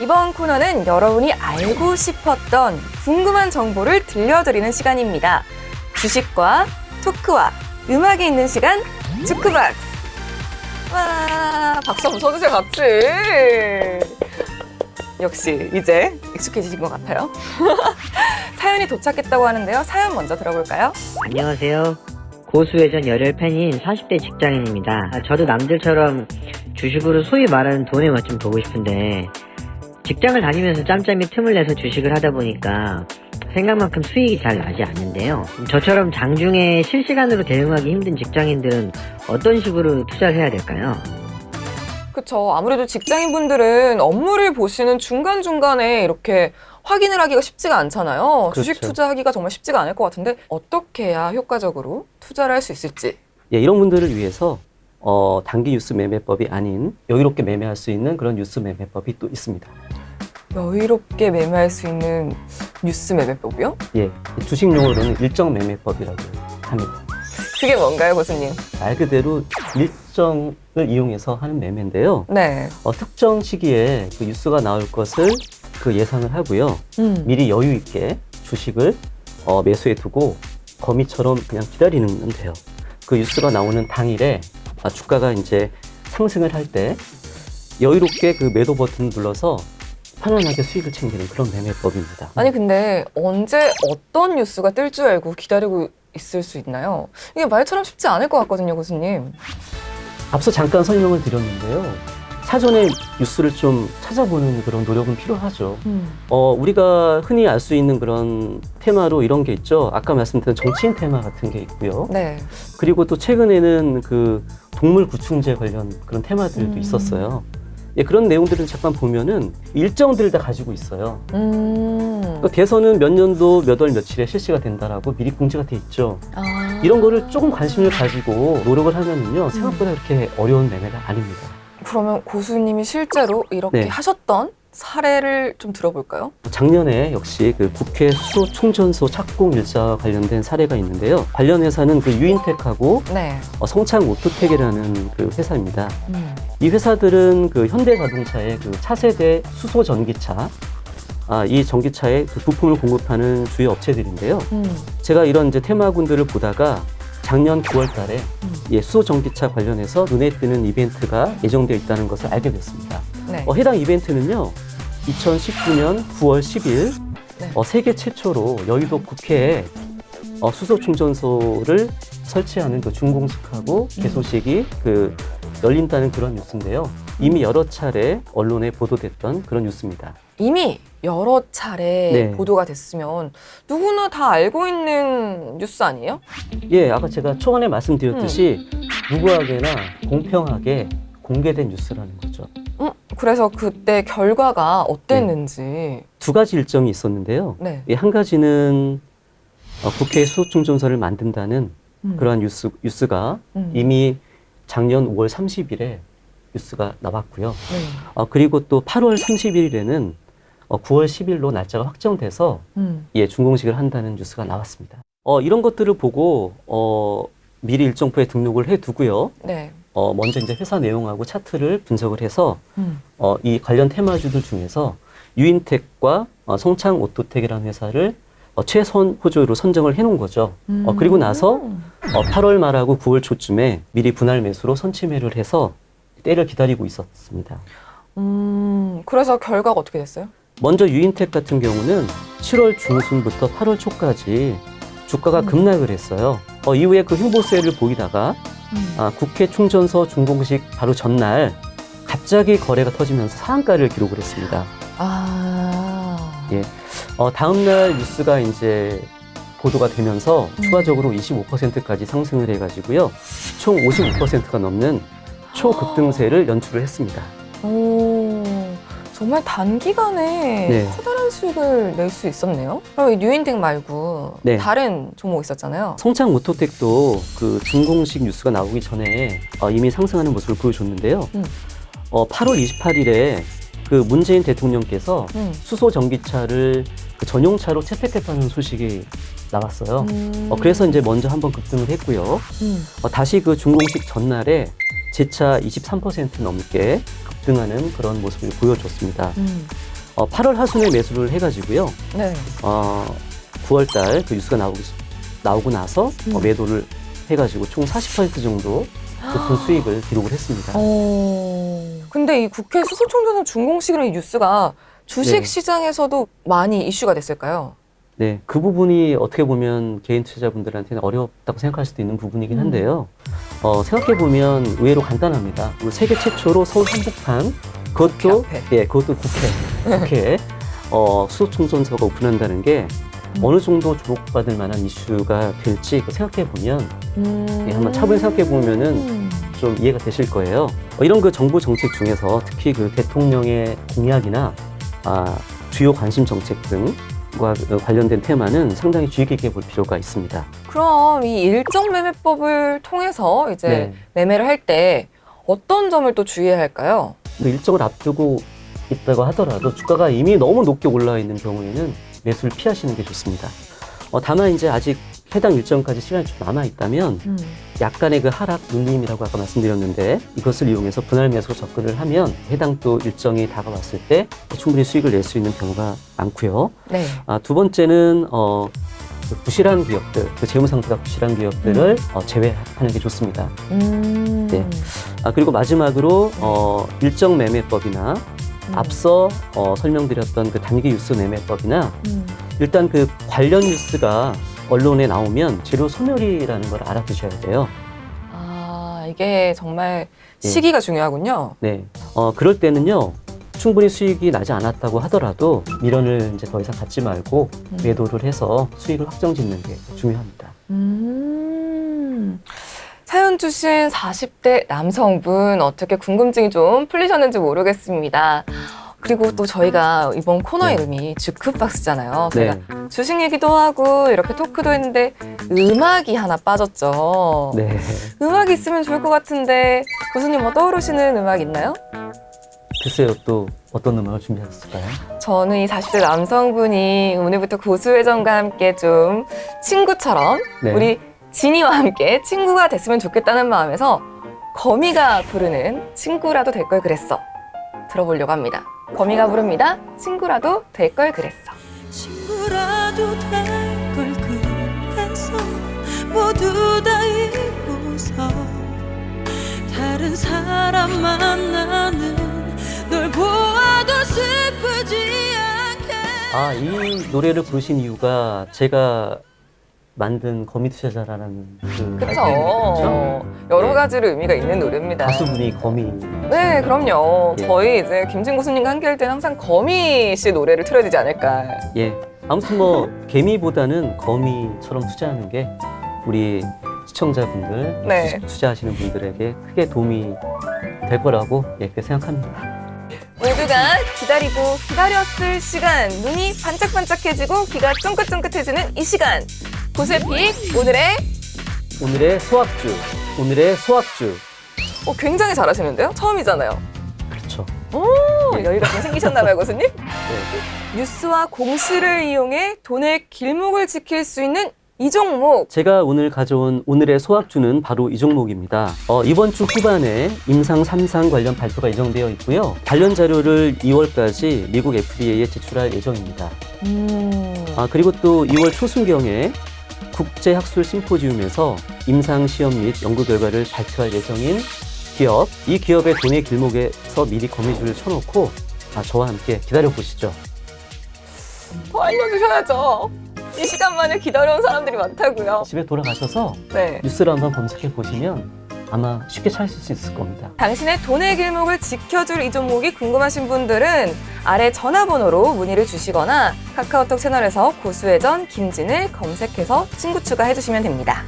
이번 코너는 여러분이 알고 싶었던 궁금한 정보를 들려드리는 시간입니다. 주식과 토크와 음악이 있는 시간, 주크박스. 와, 박수 한번 쳐주세요, 같이. 역시 이제 익숙해지신 것 같아요. 사연이 도착했다고 하는데요. 사연 먼저 들어볼까요? 안녕하세요. 고수회전 열혈 팬인 40대 직장인입니다. 저도 남들처럼 주식으로 소위 말하는 돈의 맛 좀 보고 싶은데 직장을 다니면서 짬짬이 틈을 내서 주식을 하다 보니까 생각만큼 수익이 잘 나지 않는데요. 저처럼 장중에 실시간으로 대응하기 힘든 직장인들은 어떤 식으로 투자를 해야 될까요? 그쵸. 아무래도 직장인분들은 업무를 보시는 중간중간에 이렇게 확인을 하기가 쉽지가 않잖아요. 그렇죠. 주식 투자하기가 정말 쉽지가 않을 것 같은데 어떻게 해야 효과적으로 투자를 할 수 있을지. 예, 이런 분들을 위해서 단기 뉴스 매매법이 아닌 여유롭게 매매할 수 있는 그런 뉴스 매매법이 또 있습니다. 여유롭게 매매할 수 있는 뉴스 매매법이요? 예, 주식 용어로는 일정 매매법이라고 합니다. 그게 뭔가요, 교수님? 말 그대로 일정을 이용해서 하는 매매인데요. 네. 특정 시기에 그 뉴스가 나올 것을 그 예상을 하고요. 미리 여유 있게 주식을 매수해 두고 거미처럼 그냥 기다리면 돼요. 그 뉴스가 나오는 당일에 주가가 이제 상승을 할 때 여유롭게 그 매도 버튼을 눌러서 편안하게 수익을 챙기는 그런 매매법입니다. 아니 근데 언제 어떤 뉴스가 뜰 줄 알고 기다리고 있을 수 있나요? 이게 말처럼 쉽지 않을 것 같거든요, 교수님. 앞서 잠깐 설명을 드렸는데요. 사전에 뉴스를 좀 찾아보는 그런 노력은 필요하죠. 우리가 흔히 알 수 있는 그런 테마로 이런 게 있죠. 아까 말씀드린 정치인 테마 같은 게 있고요. 네. 그리고 또 최근에는 그 동물 구충제 관련 그런 테마들도 있었어요. 예, 그런 내용들은 잠깐 보면은 일정들을 다 가지고 있어요. 그러니까 대선은 몇 년도 몇 월 며칠에 실시가 된다라고 미리 공지가 돼 있죠. 이런 거를 조금 관심을 가지고 노력을 하면은요, 생각보다 그렇게 어려운 매매가 아닙니다. 그러면 고수님이 실제로 이렇게 네. 하셨던 사례를 좀 들어볼까요? 작년에 역시 그 국회 수소 충전소 착공 일자와 관련된 사례가 있는데요. 관련 회사는 그 유인텍하고 네. 성창 오토텍이라는 그 회사입니다. 이 회사들은 그 현대자동차의 그 차세대 수소 전기차, 이 전기차에 그 부품을 공급하는 주요 업체들인데요. 제가 이런 이제 테마군들을 보다가 작년 9월 달에 수소 전기차 관련해서 눈에 띄는 이벤트가 예정되어 있다는 것을 알게 됐습니다. 네. 해당 이벤트는요, 2019년 9월 10일 네. 세계 최초로 여의도 국회에 수소 충전소를 설치하는 그 준공식하고 개소식이 그 열린다는 그런 뉴스인데요. 이미 여러 차례 언론에 보도됐던 그런 뉴스입니다. 이미 여러 차례 네. 보도가 됐으면 누구나 다 알고 있는 뉴스 아니에요? 예, 아까 제가 초반에 말씀드렸듯이 누구에게나 공평하게 공개된 뉴스라는 거죠. 그래서 그때 결과가 어땠는지. 두 가지 일정이 있었는데요. 네. 한 가지는 국회 수소충전소를 만든다는 그러한 뉴스가 이미 작년 5월 30일에 뉴스가 나왔고요. 네. 그리고 또 8월 30일에는 9월 10일로 날짜가 확정돼서 준공식을 한다는 뉴스가 나왔습니다. 이런 것들을 보고 미리 일정표에 등록을 해두고요. 네. 먼저 이제 회사 내용하고 차트를 분석을 해서 이 관련 테마주들 중에서 유인텍과 성창 오토텍이라는 회사를 최선 호조로 선정을 해놓은 거죠. 그리고 나서 8월 말하고 9월 초쯤에 미리 분할 매수로 선취매를 해서 때를 기다리고 있었습니다. 그래서 결과가 어떻게 됐어요? 먼저 유인텍 같은 경우는 7월 중순부터 8월 초까지 주가가 급락을 했어요. 이후에 그 횡보세를 보이다가 국회 충전소 준공식 바로 전날 갑자기 거래가 터지면서 상한가를 기록을 했습니다. 예. 다음날 뉴스가 이제 보도가 되면서 추가적으로 25%까지 상승을 해가지고요. 총 55%가 넘는 초급등세를 연출을 했습니다. 정말 단기간에 네. 커다란 수익을 낼 수 있었네요. 그럼 이 뉴인텍 말고 네. 다른 종목 있었잖아요. 성창 오토텍도 그 준공식 뉴스가 나오기 전에 이미 상승하는 모습을 보여줬는데요. 8월 28일에 그 문재인 대통령께서 수소 전기차를 그 전용차로 채택했다는 소식이 나왔어요. 그래서 이제 먼저 한번 급등을 했고요. 다시 그 준공식 전날에 재차 23% 넘게 급등하는 그런 모습을 보여줬습니다. 8월 하순에 매수를 해가지고요. 네. 9월달 그 뉴스가 나오고 나서 매도를 해가지고 총 40% 정도 높은 수익을 기록을 했습니다. 근데 이 국회 수소총전선 준공식이라는 이 뉴스가 주식 네. 시장에서도 많이 이슈가 됐을까요? 네, 그 부분이 어떻게 보면 개인 투자자분들한테는 어렵다고 생각할 수도 있는 부분이긴 한데요. 생각해보면 의외로 간단합니다. 세계 최초로 서울 한복판, 그것도, 그것도 국회에 수소총전소가 오픈한다는 게 어느 정도 주목받을 만한 이슈가 될지 생각해보면 한번 차분히 생각해보면은 좀 이해가 되실 거예요. 이런 그 정부 정책 중에서 특히 그 대통령의 공약이나 주요 관심 정책 등과 관련된 테마는 상당히 주의 깊게 볼 필요가 있습니다. 그럼 이 일정 매매법을 통해서 이제 네. 매매를 할 때 어떤 점을 또 주의해야 할까요? 일정을 앞두고 있다고 하더라도 주가가 이미 너무 높게 올라와 있는 경우에는 매수를 피하시는 게 좋습니다. 다만 이제 아직 해당 일정까지 시간이 좀 남아 있다면 약간의 그 하락 눌림이라고 아까 말씀드렸는데 이것을 이용해서 분할 매수로 접근을 하면 해당 또 일정이 다가왔을 때 충분히 수익을 낼 수 있는 경우가 많고요. 네. 두 번째는 그 부실한 기업들, 그 재무 상태가 부실한 기업들을 제외하는 게 좋습니다. 네. 그리고 마지막으로 일정 매매법이나 앞서 설명드렸던 그 단기 뉴스 매매법이나 일단 그 관련 뉴스가 언론에 나오면 재료 소멸이라는 걸 알아두셔야 돼요. 이게 정말 시기가 중요하군요. 네. 그럴 때는요, 충분히 수익이 나지 않았다고 하더라도 미련을 이제 더 이상 갖지 말고 매도를 해서 수익을 확정 짓는 게 중요합니다. 사연 주신 40대 남성분 어떻게 궁금증이 좀 풀리셨는지 모르겠습니다. 그리고 또 저희가 이번 코너 네. 이름이 주크박스잖아요. 네. 저희가 주식 얘기도 하고 이렇게 토크도 했는데 음악이 하나 빠졌죠. 네. 음악이 있으면 좋을 것 같은데 교수님 뭐 떠오르시는 음악 있나요? 글쎄요, 또 어떤 음악을 준비하셨을까요? 저는 이 40대 남성분이 오늘부터 고수회전과 함께 좀 친구처럼 네. 우리 진이와 함께 친구가 됐으면 좋겠다는 마음에서 거미가 부르는 친구라도 될 걸 그랬어. 들어보려고 합니다. 거미가 부릅니다. 친구라도 될 걸 그랬어. 친구라도 될 걸 그래서 모두 다 잊고서 다른 사람 만나는 널 보아도 슬프지 않게. 이 노래를 부르신 이유가 제가 만든 거미 투자자라는 그 그쵸? 여러 네. 가지로 의미가 있는 노래입니다. 가수분이 거미. 네, 그럼요. 예. 저희 이제 김진 교수님과 함께 할 때는 항상 거미 씨 노래를 틀어야 되지 않을까. 예. 아무튼 뭐 개미보다는 거미처럼 투자하는 게 우리 시청자분들, 네. 주식 투자하시는 분들에게 크게 도움이 될 거라고 그렇게 생각합니다. 모두가 기다리고 기다렸을 시간, 눈이 반짝반짝해지고 귀가 쫑긋쫑긋해지는 이 시간. 고수의 픽, 오늘의 소학주. 굉장히 잘하시는데요? 처음이잖아요. 그렇죠. 여유가 좀 생기셨나봐요, 교수님? 네. 뉴스와 공시를 이용해 돈의 길목을 지킬 수 있는 이 종목. 제가 오늘 가져온 오늘의 소학주는 바로 이 종목입니다. 이번 주 후반에 임상 3상 관련 발표가 예정되어 있고요. 관련 자료를 2월까지 미국 FDA에 제출할 예정입니다. 그리고 또 2월 초순경에 국제학술 심포지움에서 임상 시험 및 연구 결과를 발표할 예정인 기업, 이 기업의 돈의 길목에서 미리 거미줄을 쳐놓고 저와 함께 기다려보시죠. 더 알려주셔야죠. 이 시간만을 기다려온 사람들이 많다고요. 집에 돌아가셔서 네. 뉴스를 한번 검색해 보시면 아마 쉽게 찾을 수 있을 겁니다. 당신의 돈의 길목을 지켜줄 이 종목이 궁금하신 분들은 아래 전화번호로 문의를 주시거나 카카오톡 채널에서 고수회전 김진을 검색해서 친구 추가해 주시면 됩니다.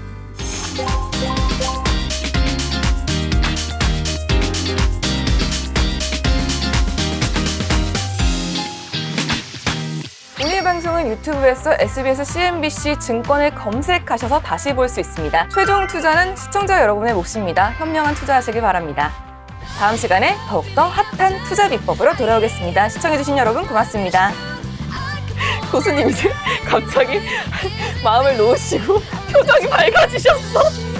오늘 방송은 유튜브에서 SBS, CNBC 증권을 검색하셔서 다시 볼 수 있습니다. 최종 투자는 시청자 여러분의 몫입니다. 현명한 투자하시길 바랍니다. 다음 시간에 더욱더 핫한 투자 비법으로 돌아오겠습니다. 시청해주신 여러분 고맙습니다. 고수님 이제 갑자기 마음을 놓으시고 표정이 밝아지셨어.